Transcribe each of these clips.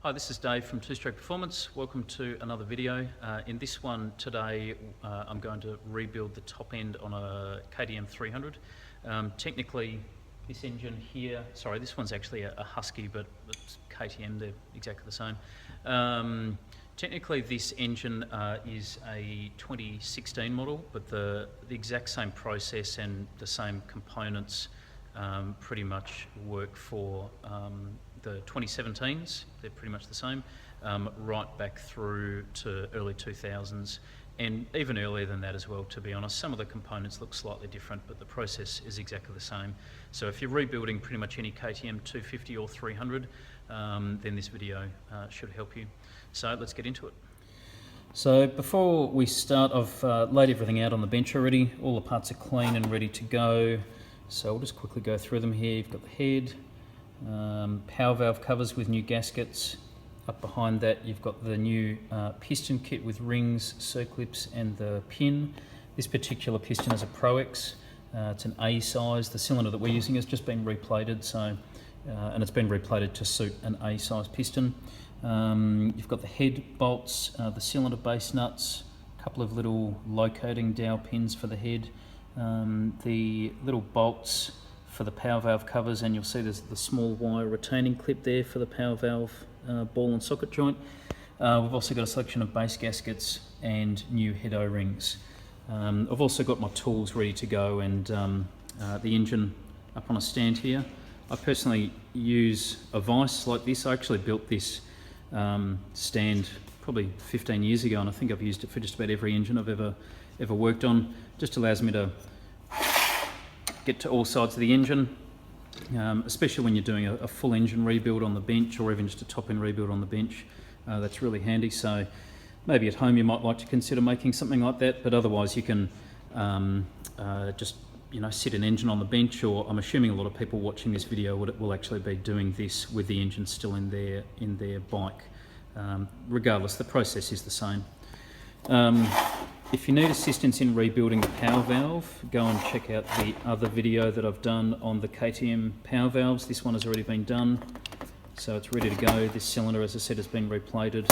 Hi, this is Dave from Two Stroke Performance. Welcome to another video. In this one today, I'm going to rebuild the top end on a KTM 300. Technically, this engine here, sorry, this one's actually a Husky, but it's KTM, they're exactly the same. Technically, this engine is a 2016 model, but the exact same process and the same components pretty much work for the 2017s. They're pretty much the same, right back through to early 2000s, and even earlier than that as well, to be honest. Some of the components look slightly different, but the process is exactly the same. So if you're rebuilding pretty much any KTM 250 or 300, then this video should help you. So let's get into it. So before we start, I've laid everything out on the bench already. All the parts are clean and ready to go. So I'll just quickly go through them here. You've got the head, power valve covers with new gaskets. Up behind that you've got the new piston kit with rings, circlips and the pin. This particular piston is a Pro X. It's an A size. The cylinder that we're using has just been replated, so and it's been replated to suit an A size piston. You've got the head bolts, the cylinder base nuts, a couple of little locating dowel pins for the head, the little bolts for the power valve covers, and you'll see there's the small wire retaining clip there for the power valve ball and socket joint. We've also got a selection of base gaskets and new head O-rings. I've also got my tools ready to go, and the engine up on a stand here. I personally use a vise like this. I actually built this stand probably 15 years ago, and I think I've used it for just about every engine I've ever worked on. Just allows me to get to all sides of the engine, especially when you're doing a full engine rebuild on the bench, or even just a top end rebuild on the bench. That's really handy. So maybe at home you might like to consider making something like that, but otherwise you can just sit an engine on the bench, or I'm assuming a lot of people watching this video will actually be doing this with the engine still in their bike. Regardless, the process is the same. If you need assistance in rebuilding the power valve, go and check out the other video that I've done on the KTM power valves. This one has already been done, so it's ready to go. This cylinder, as I said, has been replated.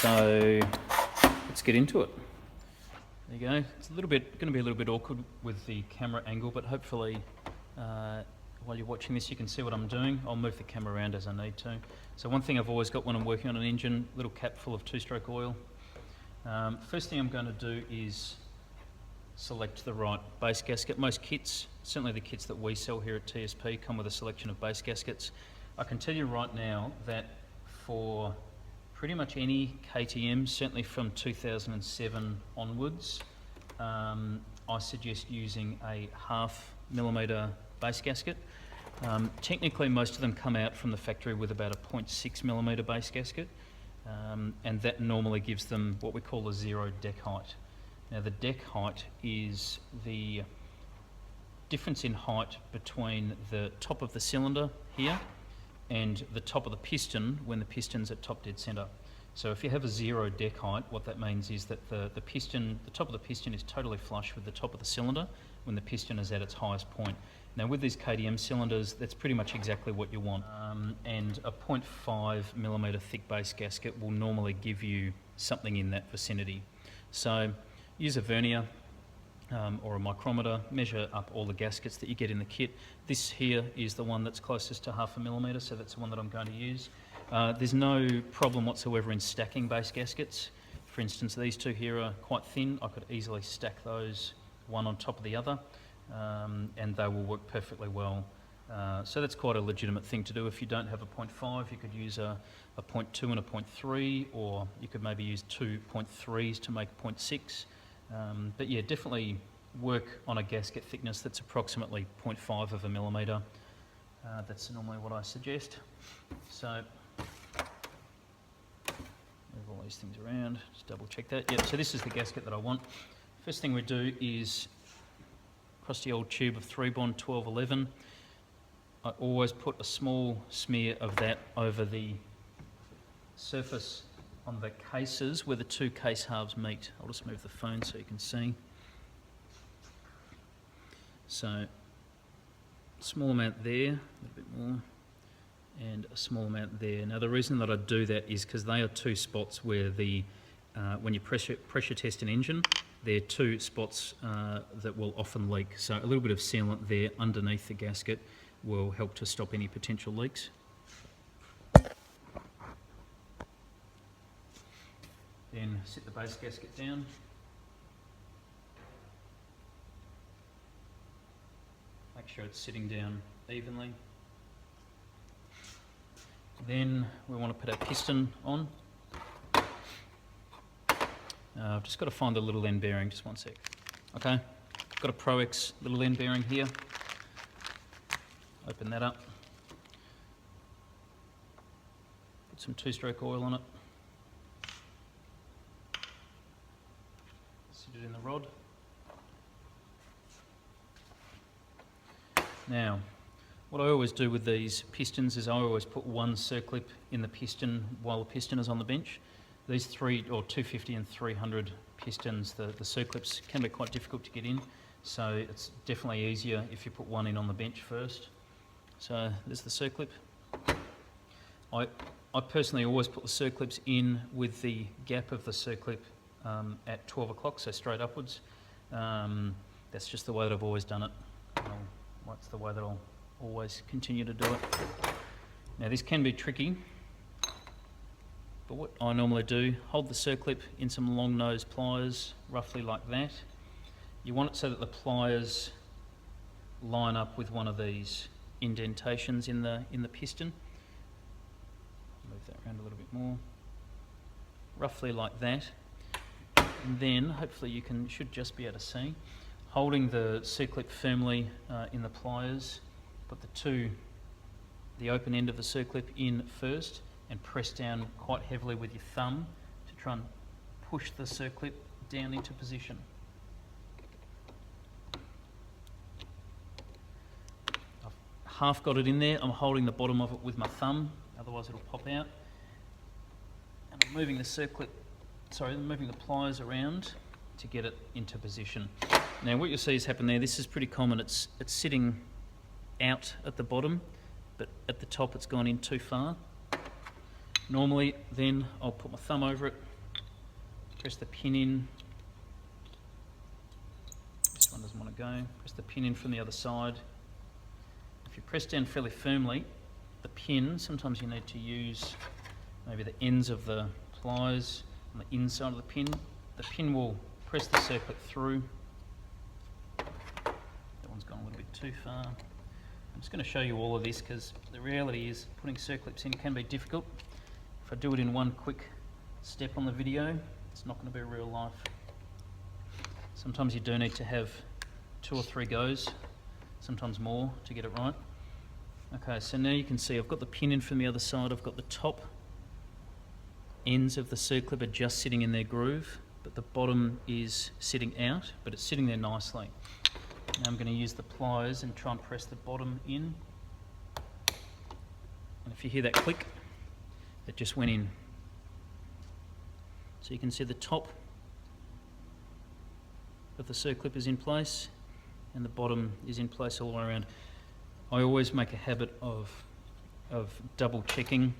So let's get into it. There you go. It's going to be a little bit awkward with the camera angle, but hopefully while you're watching this you can see what I'm doing. I'll move the camera around as I need to. So one thing I've always got when I'm working on an engine, little cap full of two-stroke oil. First thing I'm going to do is select the right base gasket. Most kits, certainly the kits that we sell here at TSP, come with a selection of base gaskets. I can tell you right now that for pretty much any KTM, certainly from 2007 onwards, I suggest using a 0.5 millimeter base gasket. Technically most of them come out from the factory with about a 0.6 millimeter base gasket, and that normally gives them what we call a zero deck height. Now the deck height is the difference in height between the top of the cylinder here and the top of the piston when the piston's at top dead center. So if you have a zero deck height, what that means is that the top of the piston is totally flush with the top of the cylinder when the piston is at its highest point. Now with these KTM cylinders, that's pretty much exactly what you want. And a 0.5 millimeter thick base gasket will normally give you something in that vicinity. So use a vernier or a micrometer, measure up all the gaskets that you get in the kit. This here is the one that's closest to 0.5 millimeter, so that's the one that I'm going to use. There's no problem whatsoever in stacking base gaskets. For instance, these two here are quite thin. I could easily stack those one on top of the other, and they will work perfectly well. So that's quite a legitimate thing to do. If you don't have a 0.5, you could use a 0.2 and a 0.3, or you could maybe use two 0.3s to make 0.6. But yeah, definitely work on a gasket thickness that's approximately 0.5 of a millimeter. That's normally what I suggest. So move all these things around, just double check that. Yep, so this is the gasket that I want. First thing we do is across the old tube of 3-bond 1211. I always put a small smear of that over the surface on the cases where the two case halves meet. I'll just move the phone so you can see. So small amount there, a little bit more, and a small amount there. Now the reason that I do that is because they are two spots where when you pressure test an engine, they're two spots that will often leak. So a little bit of sealant there underneath the gasket will help to stop any potential leaks. Then sit the base gasket down. Make sure it's sitting down evenly. Then we want to put our piston on. I've just got to find the little end bearing, just one sec. Okay, I've got a Pro X little end bearing here. Open that up. Put some 2-stroke oil on it. Sit it in the rod. Now, what I always do with these pistons is I always put one circlip in the piston while the piston is on the bench. These 250 and 300 pistons, the circlips can be quite difficult to get in, so it's definitely easier if you put one in on the bench first. So there's the circlip. I personally always put the circlips in with the gap of the circlip at 12 o'clock, so straight upwards. That's just the way that I've always done it. That's the way that I'll always continue to do it. Now this can be tricky, but what I normally do, hold the circlip in some long nose pliers, roughly like that. You want it so that the pliers line up with one of these indentations in the piston. Move that around a little bit more. Roughly like that. And then hopefully you should just be able to see. Holding the circlip firmly in the pliers, put the open end of the circlip in first and press down quite heavily with your thumb to try and push the circlip down into position. I've half got it in there. I'm holding the bottom of it with my thumb, otherwise it'll pop out. And I'm moving the pliers around to get it into position. Now what you'll see is happen there, this is pretty common, it's sitting out at the bottom, but at the top it's gone in too far. Normally then I'll put my thumb over it, press the pin in, this one doesn't want to go, press the pin in from the other side. If you press down fairly firmly, the pin, sometimes you need to use maybe the ends of the pliers on the inside of the pin will press the circlip through. That one's gone a little bit too far. I'm just going to show you all of this because the reality is putting circlips in can be difficult. If I do it in one quick step on the video, it's not going to be real life. Sometimes you do need to have 2 or 3 goes, sometimes more, to get it right. Okay, so now you can see I've got the pin in from the other side, I've got the top ends of the circlip are just sitting in their groove, but the bottom is sitting out, but it's sitting there nicely. Now I'm going to use the pliers and try and press the bottom in. And if you hear that click, it just went in. So you can see the top of the circlip is in place and the bottom is in place all the way around. I always make a habit of double checking.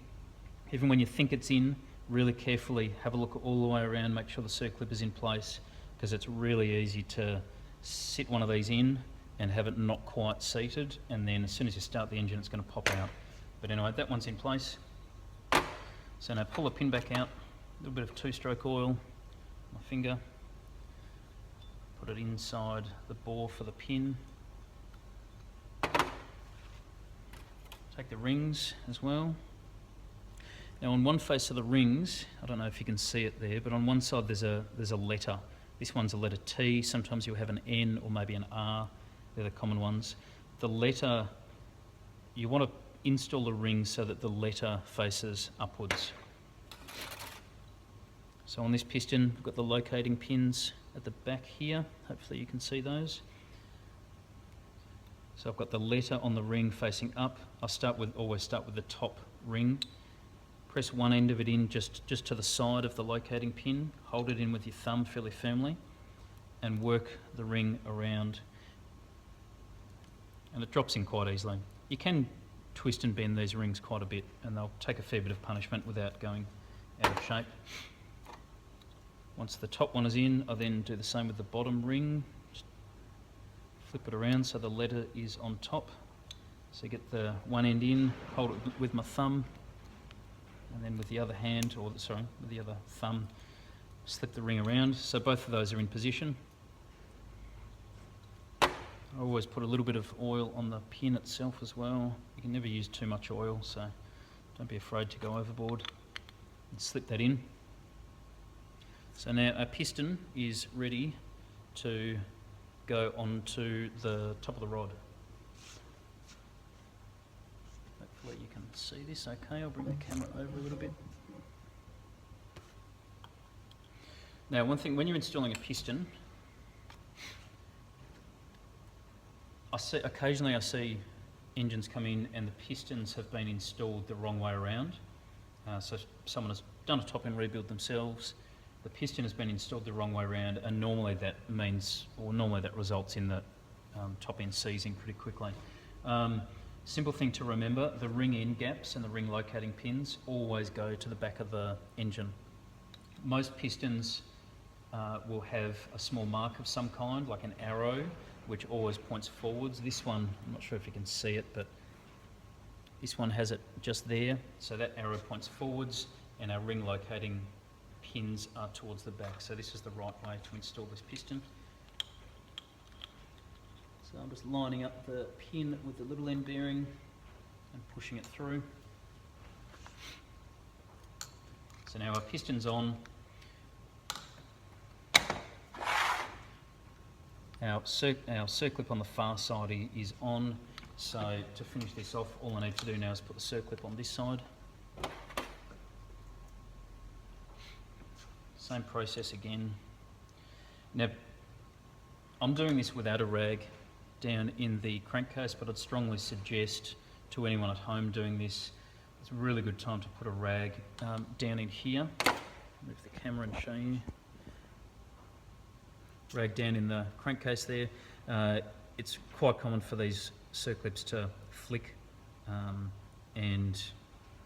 Even when you think it's in, really carefully have a look all the way around, make sure the circlip is in place, because it's really easy to sit one of these in and have it not quite seated, and then as soon as you start the engine it's going to pop out. But anyway, that one's in place. So now pull the pin back out, a little bit of 2-stroke oil, my finger, put it inside the bore for the pin. Take the rings as well. Now on one face of the rings, I don't know if you can see it there, but on one side there's a letter. This one's a letter T, sometimes you'll have an N or maybe an R, they're the common ones. The letter, you want to install the ring so that the letter faces upwards. So on this piston, we've got the locating pins at the back here, hopefully you can see those. So I've got the letter on the ring facing up. Always start with the top ring. Press one end of it in just to the side of the locating pin, hold it in with your thumb fairly firmly and work the ring around, and it drops in quite easily. You can twist and bend these rings quite a bit, and they'll take a fair bit of punishment without going out of shape. Once the top one is in, I then do the same with the bottom ring. Just flip it around so the letter is on top. So get the one end in, hold it with my thumb, and then with the other hand, or sorry, with the other thumb, slip the ring around. So both of those are in position. I always put a little bit of oil on the pin itself as well. You can never use too much oil, so don't be afraid to go overboard. And slip that in. So now our piston is ready to go onto the top of the rod. Hopefully you can see this okay. I'll bring the camera over a little bit. Now one thing, when you're installing a piston, occasionally I see engines come in and the pistons have been installed the wrong way around. So someone has done a top end rebuild themselves, the piston has been installed the wrong way around, and normally that results in the top end seizing pretty quickly. Simple thing to remember, the ring end gaps and the ring locating pins always go to the back of the engine. Most pistons will have a small mark of some kind, like an arrow, which always points forwards. This one, I'm not sure if you can see it, but this one has it just there. So that arrow points forwards and our ring locating pins are towards the back. So this is the right way to install this piston. So I'm just lining up the pin with the little end bearing and pushing it through. So now our piston's on. Our circlip on the far side is on, so to finish this off, all I need to do now is put the circlip on this side. Same process again. Now, I'm doing this without a rag down in the crankcase, but I'd strongly suggest to anyone at home doing this, it's a really good time to put a rag down in here. Move the camera and show you. Rag down in the crankcase there. It's quite common for these circlips to flick, and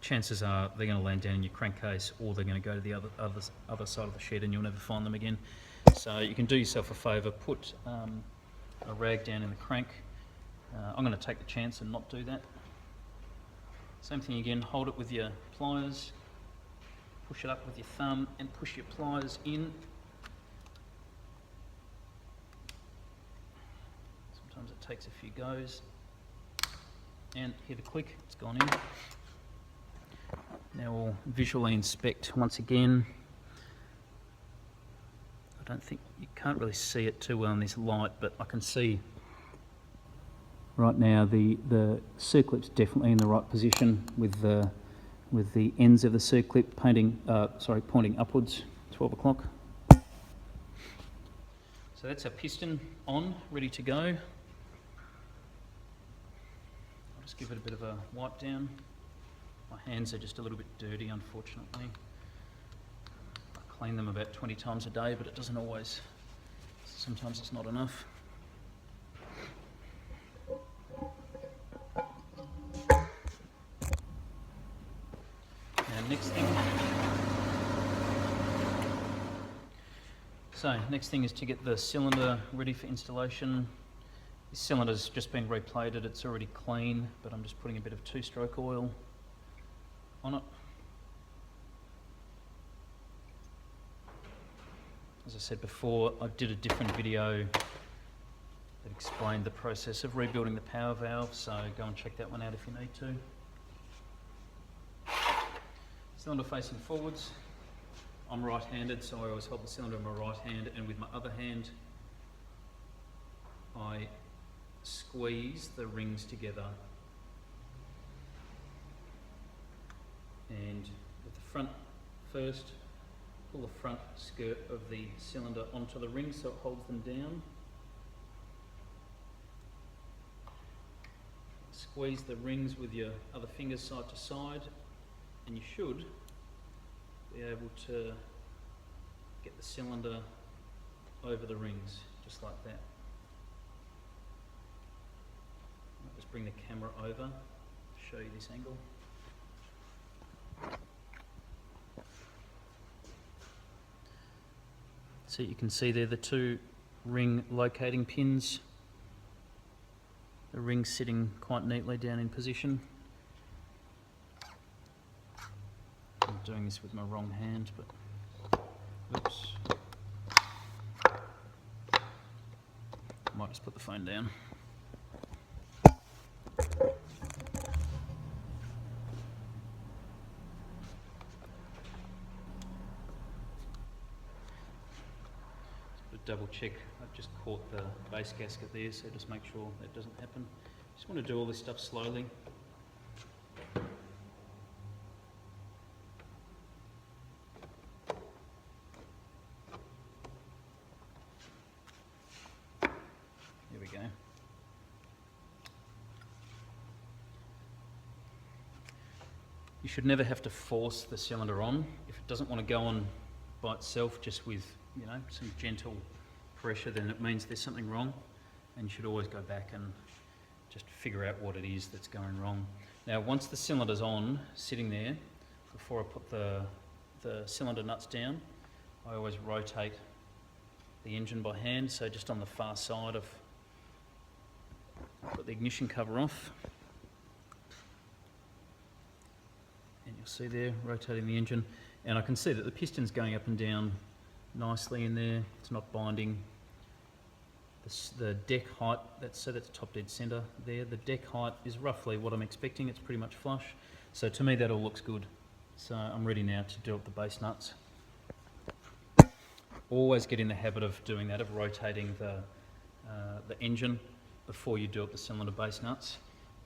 chances are they're going to land down in your crankcase, or they're going to go to the other side of the shed and you'll never find them again. So you can do yourself a favour, put a rag down in the crank. I'm going to take the chance and not do that. Same thing again, hold it with your pliers, push it up with your thumb and push your pliers in. Sometimes it takes a few goes, and hear the click, it's gone in. Now we'll visually inspect once again. I don't think, you can't really see it too well in this light, but I can see right now the circlip's definitely in the right position with the ends of the circlip pointing upwards, 12 o'clock. So that's our piston on, ready to go. I'll just give it a bit of a wipe down. My hands are just a little bit dirty, unfortunately. I clean them about 20 times a day, but it doesn't always, sometimes it's not enough. Now next thing is to get the cylinder ready for installation. This cylinder's just been replated, it's already clean, but I'm just putting a bit of two-stroke oil on it. As I said before, I did a different video that explained the process of rebuilding the power valve, so go and check that one out if you need to. Cylinder facing forwards. I'm right-handed, so I always hold the cylinder in my right hand, and with my other hand I squeeze the rings together. And with the front first, pull the front skirt of the cylinder onto the rings so it holds them down. Squeeze the rings with your other fingers side to side, and you should be able to get the cylinder over the rings, just like that. I'll just bring the camera over, show show you this angle. So you can see there the two ring locating pins. The ring's sitting quite neatly down in position. I'm doing this with my wrong hand, but oops. I might just put the phone down. Double check, I've just caught the base gasket there, so just make sure that doesn't happen. Just want to do all this stuff slowly. Here we go. You should never have to force the cylinder on. If it doesn't want to go on by itself, just with some gentle pressure, then it means there's something wrong, and you should always go back and just figure out what it is that's going wrong. Now, once the cylinder's on, sitting there, before I put the cylinder nuts down, I always rotate the engine by hand, so just on the far side I've got the ignition cover off, and you'll see there, rotating the engine, and I can see that the piston's going up and down nicely in there. It's not binding. The deck height, that's top dead centre there. The deck height is roughly what I'm expecting. It's pretty much flush. So to me that all looks good. So I'm ready now to do up the base nuts. Always get in the habit of doing that, of rotating the engine before you do up the cylinder base nuts,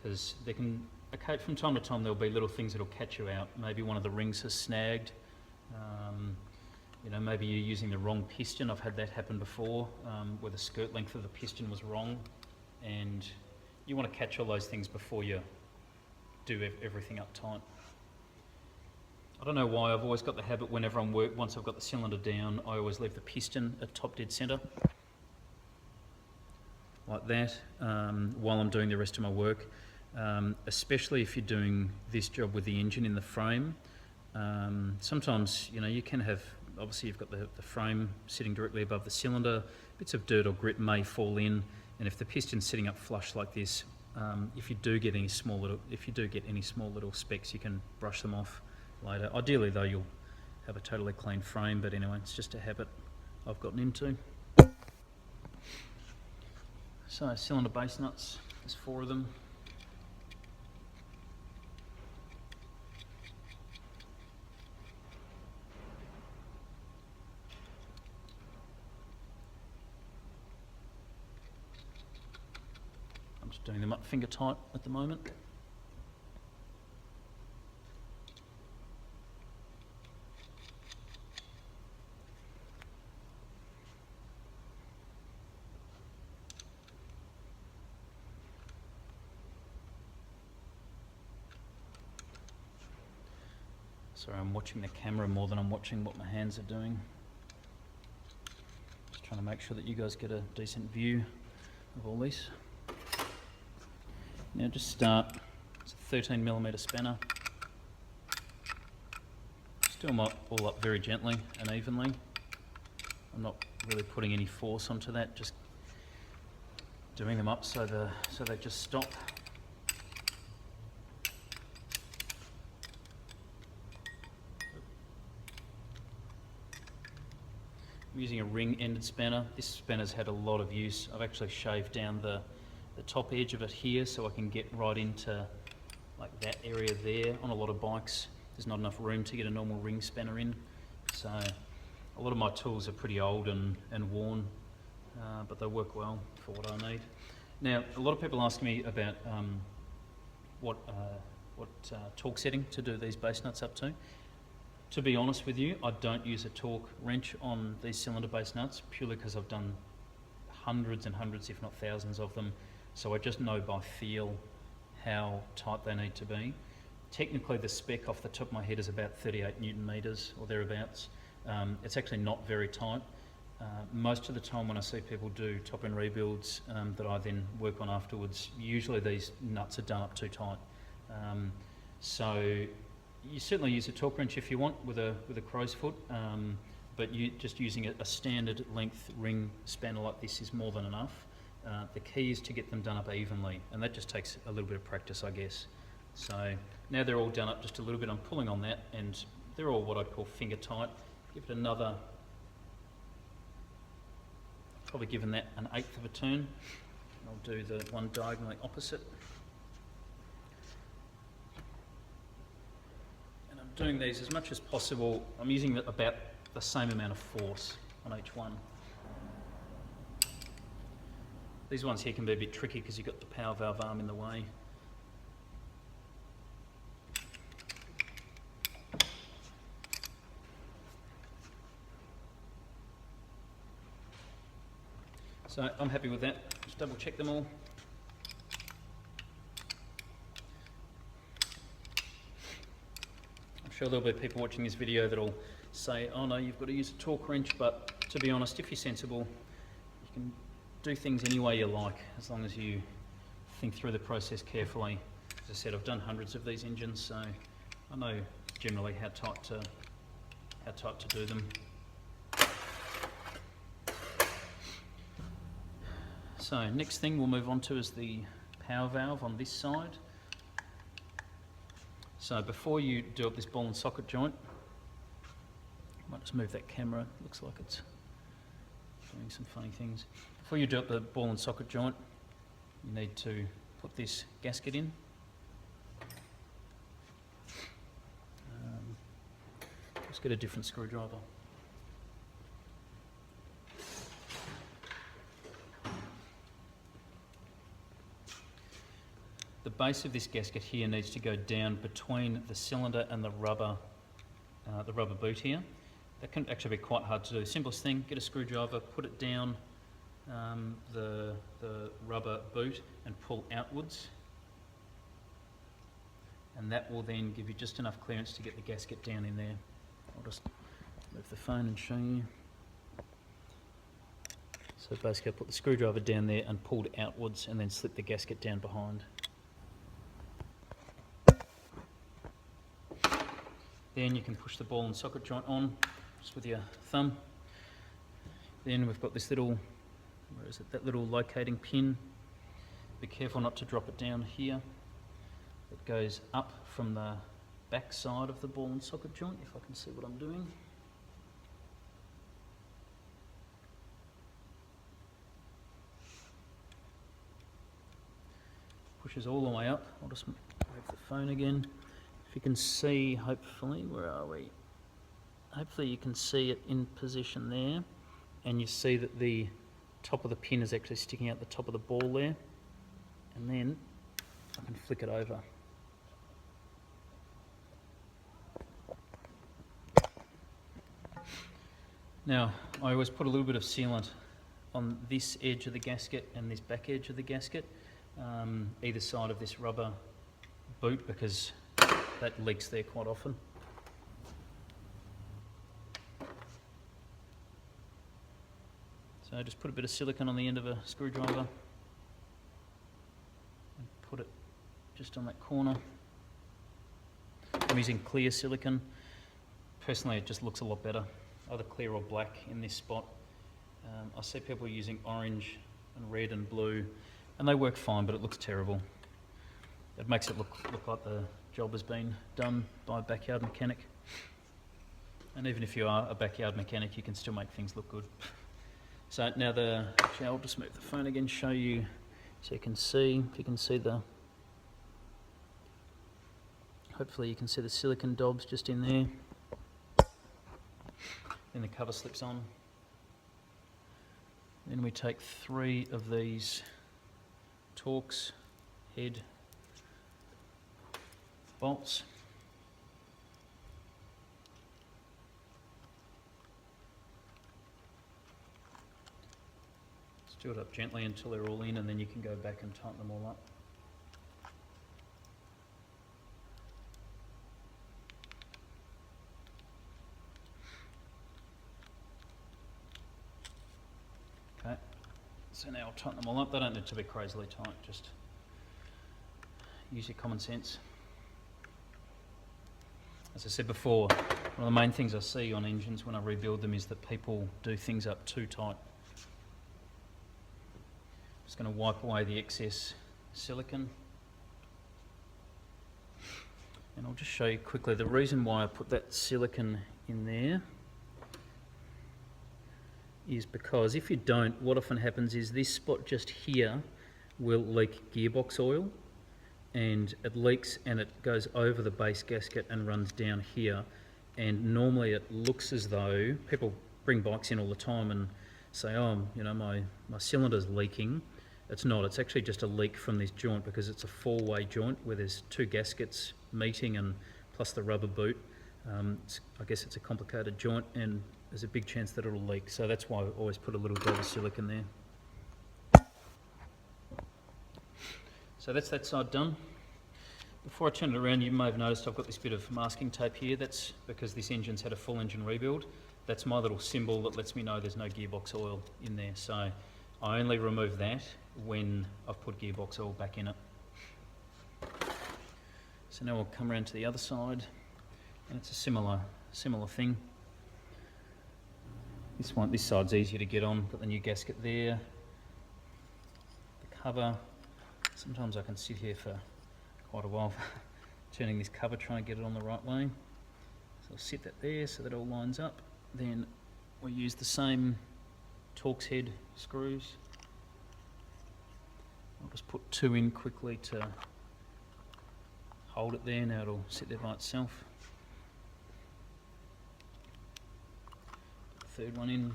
because they can, okay, from time to time there'll be little things that'll catch you out. Maybe one of the rings has snagged. Maybe you're using the wrong piston. I've had that happen before, where the skirt length of the piston was wrong, and you want to catch all those things before you do everything up tight. I don't know why, I've always got the habit whenever I'm once I've got the cylinder down, I always leave the piston at top dead centre, like that, while I'm doing the rest of my work, especially if you're doing this job with the engine in the frame. Sometimes, you can have, obviously you've got the frame sitting directly above the cylinder, bits of dirt or grit may fall in, and if the piston's sitting up flush like this, if you do get any small little specks, you can brush them off later. Ideally though, you'll have a totally clean frame, but anyway, it's just a habit I've gotten into. So cylinder base nuts, there's 4 of them. I'm just doing them up finger tight at the moment. Sorry, I'm watching the camera more than I'm watching what my hands are doing. Just trying to make sure that you guys get a decent view of all this. Now just start, it's a 13mm spanner. Still them all up very gently and evenly. I'm not really putting any force onto that, just doing them up so they just stop. I'm using a ring-ended spanner. This spanner's had a lot of use. I've actually shaved down the top edge of it here so I can get right into like that area there. On a lot of bikes there's not enough room to get a normal ring spanner in, so a lot of my tools are pretty old and worn, but they work well for what I need. Now a lot of people ask me about what torque setting to do these base nuts up to. To be honest with you, I don't use a torque wrench on these cylinder base nuts, purely because I've done hundreds and hundreds, if not thousands of them, so I just know by feel how tight they need to be. Technically the spec off the top of my head is about 38 Newton meters or thereabouts. It's actually not very tight. Most of the time when I see people do top end rebuilds that I then work on afterwards, usually these nuts are done up too tight. So you certainly use a torque wrench if you want with a crow's foot, but you just using a standard length ring spanner like this is more than enough. The key is to get them done up evenly, and that just takes a little bit of practice, I guess. So now they're all done up just a little bit. I'm pulling on that, and they're all what I'd call finger tight. Give it another, probably given that an 1/8 of a turn. I'll do the one diagonally opposite. And I'm doing these as much as possible. I'm using about the same amount of force on each one. These ones here can be a bit tricky because you've got the power valve arm in the way. So I'm happy with that. Just double check them all. I'm sure there'll be people watching this video that'll say, oh no, you've got to use a torque wrench, but to be honest, if you're sensible, you can do things any way you like, as long as you think through the process carefully. As I said, I've done hundreds of these engines, so I know generally how tight to do them. So next thing we'll move on to is the power valve on this side. So before you do up this ball and socket joint, I might just move that camera, it looks like it's doing some funny things. Before you do up the ball and socket joint, you need to put this gasket in. Let's get a different screwdriver. The base of this gasket here needs to go down between the cylinder and the rubber boot here. That can actually be quite hard to do. Simplest thing, get a screwdriver, put it down the rubber boot and pull outwards. And that will then give you just enough clearance to get the gasket down in there. I'll just move the phone and show you. So basically I put the screwdriver down there and pulled outwards and then slip the gasket down behind. Then you can push the ball and socket joint on just with your thumb. Then we've got this little, where is it, that little locating pin. Be careful not to drop it down here. It goes up from the back side of the ball and socket joint, if I can see what I'm doing. Pushes all the way up. I'll just move the phone again. If you can see, hopefully, where are we? Hopefully you can see it in position there, and you see that the top of the pin is actually sticking out the top of the ball there, and then I can flick it over. Now, I always put a little bit of sealant on this edge of the gasket and this back edge of the gasket, either side of this rubber boot, because that leaks there quite often. So just put a bit of silicone on the end of a screwdriver and put it just on that corner. I'm using clear silicone. Personally, it just looks a lot better, either clear or black in this spot. I see people using orange and red and blue, and they work fine, but it looks terrible. It makes it look like the job has been done by a backyard mechanic. And even if you are a backyard mechanic, you can still make things look good. So now I'll just move the phone again, show you so you can see, if you can see hopefully you can see the silicone dobs just in there. Then the cover slips on. Then we take 3 of these Torx head bolts. Do it up gently until they're all in, and then you can go back and tighten them all up. Okay, so now I'll tighten them all up. They don't need to be crazily tight, just use your common sense. As I said before, one of the main things I see on engines when I rebuild them is that people do things up too tight. Just going to wipe away the excess silicone. And I'll just show you quickly the reason why I put that silicone in there is because if you don't, what often happens is this spot just here will leak gearbox oil, and it leaks and it goes over the base gasket and runs down here, and normally it looks as though people bring bikes in all the time and say, oh, you know, my cylinder's leaking. It's not, it's actually just a leak from this joint because it's a four-way joint where there's two gaskets meeting and plus the rubber boot. I guess it's a complicated joint and there's a big chance that it'll leak, so that's why I always put a little bit of silicone there. So that's that side done. Before I turn it around, you may have noticed I've got this bit of masking tape here. That's because this engine's had a full engine rebuild. That's my little symbol that lets me know there's no gearbox oil in there. So I only remove that when I've put gearbox oil back in it. So now we'll come around to the other side, and it's a similar thing. This side's easier to get on. Got the new gasket there, the cover. Sometimes I can sit here for quite a while turning this cover, trying to get it on the right way. So I'll sit that there so that it all lines up. Then we'll use the same Torx head screws. I'll just put two in quickly to hold it there. Now it'll sit there by itself. Third one in.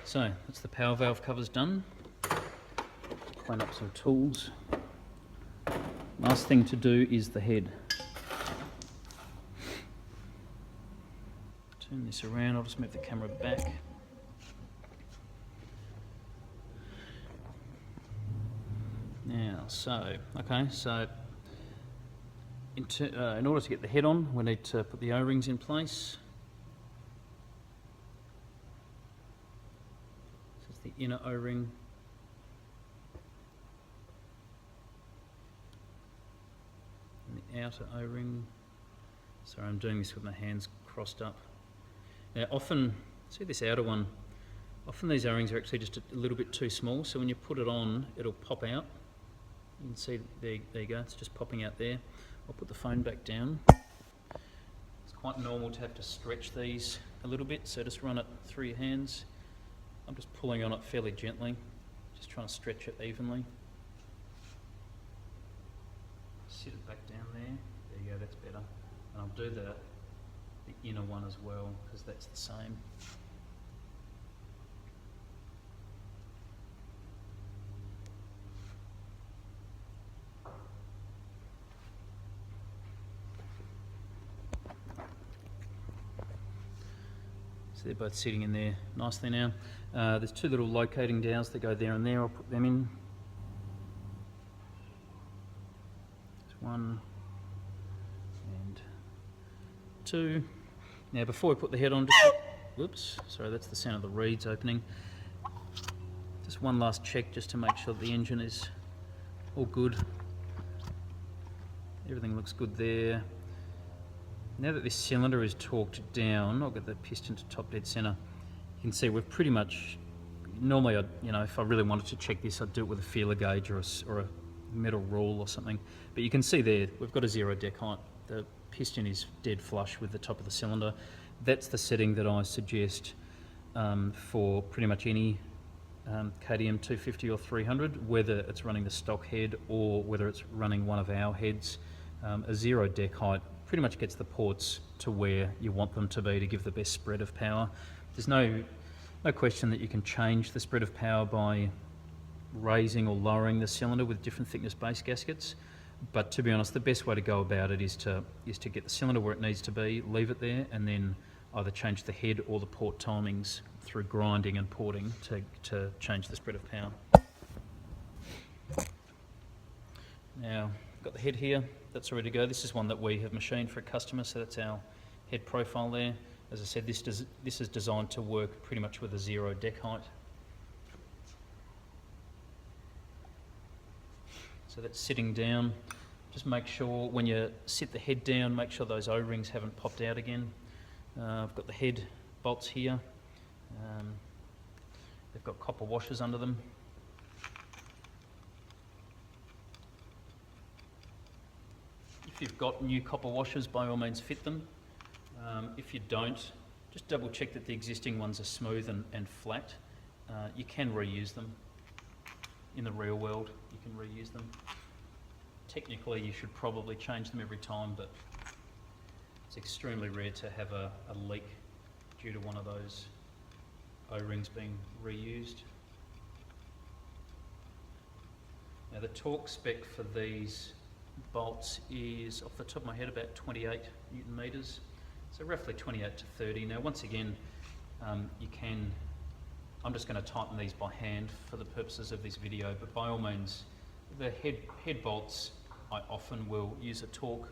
So that's the power valve covers done. Clean up some tools. Last thing to do is the head. Turn this around, I'll just move the camera back. Now, so in order to get the head on, we need to put the O-rings in place. This is the inner O-ring. And the outer O-ring. Sorry, I'm doing this with my hands crossed up. Now, often, see this outer one, often these O-rings are actually just a little bit too small, so when you put it on, it'll pop out. You can see, there you go, it's just popping out there. I'll put the phone back down. It's quite normal to have to stretch these a little bit, so just run it through your hands. I'm just pulling on it fairly gently, just trying to stretch it evenly. Sit it back down there. There you go, that's better. And I'll do the inner one as well, because that's the same. So they're both sitting in there nicely now. There's two little locating dowels that go there and there. I'll put them in. There's one and two. Now before we put the head on, just, whoops, sorry, that's the sound of the reeds opening. Just one last check just to make sure that the engine is all good. Everything looks good there. Now that this cylinder is torqued down, I'll get the piston to top dead center. You can see we've pretty much, normally if I really wanted to check this, I'd do it with a feeler gauge or a metal rule or something. But you can see there, we've got a 0 deck height. The piston is dead flush with the top of the cylinder. That's the setting that I suggest for pretty much any KTM 250 or 300, whether it's running the stock head or whether it's running one of our heads. A 0 deck height pretty much gets the ports to where you want them to be to give the best spread of power. There's no question that you can change the spread of power by raising or lowering the cylinder with different thickness base gaskets, but to be honest, the best way to go about it is to get the cylinder where it needs to be, leave it there, and then either change the head or the port timings through grinding and porting to change the spread of power. Now, I've got the head here, that's ready to go. This is one that we have machined for a customer, so that's our head profile there. As I said, this is designed to work pretty much with a 0 deck height. So that's sitting down. Just make sure when you sit the head down, make sure those O-rings haven't popped out again. I've got the head bolts here. They've got copper washers under them. If you've got new copper washers, by all means fit them. If you don't, just double check that the existing ones are smooth and flat. You can reuse them. In the real world, you can reuse them. Technically, you should probably change them every time, but it's extremely rare to have a leak due to one of those O-rings being reused. Now the torque spec for these bolts is, off the top of my head, about 28 Newton meters. So roughly 28 to 30. Now once again, I'm just going to tighten these by hand for the purposes of this video, but by all means, the head bolts, I often will use a torque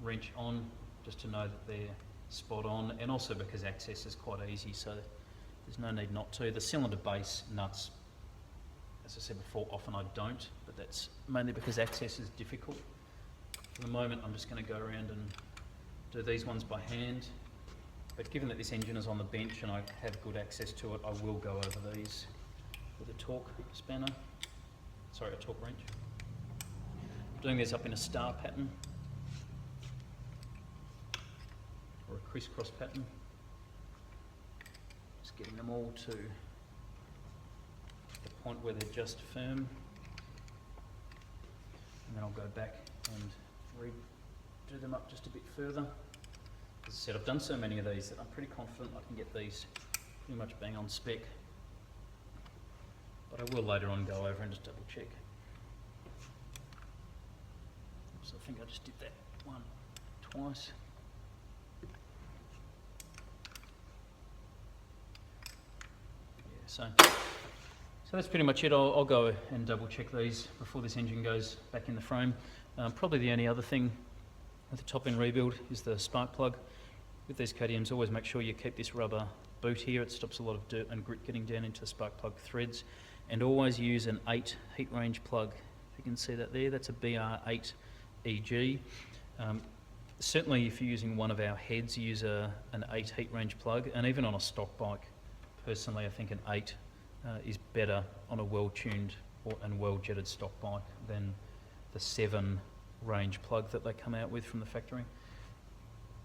wrench on just to know that they're spot on, and also because access is quite easy, so there's no need not to. The cylinder base nuts, as I said before, often I don't, but that's mainly because access is difficult. For the moment, I'm just going to go around and do these ones by hand, but given that this engine is on the bench and I have good access to it, I will go over these with a torque spanner, sorry, a torque wrench. Doing these up in a star pattern or a crisscross pattern. Just getting them all to the point where they're just firm. And then I'll go back and redo them up just a bit further. As I said, I've done so many of these that I'm pretty confident I can get these pretty much bang on spec. But I will later on go over and just double check. So I think I just did that one twice. Yeah, so that's pretty much it. I'll go and double check these before this engine goes back in the frame. Probably the only other thing with the top end rebuild is the spark plug. With these KTMs, always make sure you keep this rubber boot here. It stops a lot of dirt and grit getting down into the spark plug threads. And always use an 8 heat range plug. If you can see that there, that's a BR8 EG. Certainly if you're using one of our heads, use an 8 heat range plug, and even on a stock bike, personally I think an 8 is better on a well-tuned and well-jetted stock bike than the 7 range plug that they come out with from the factory.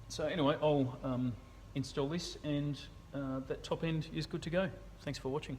So anyway, I'll install this, and that top end is good to go. Thanks for watching.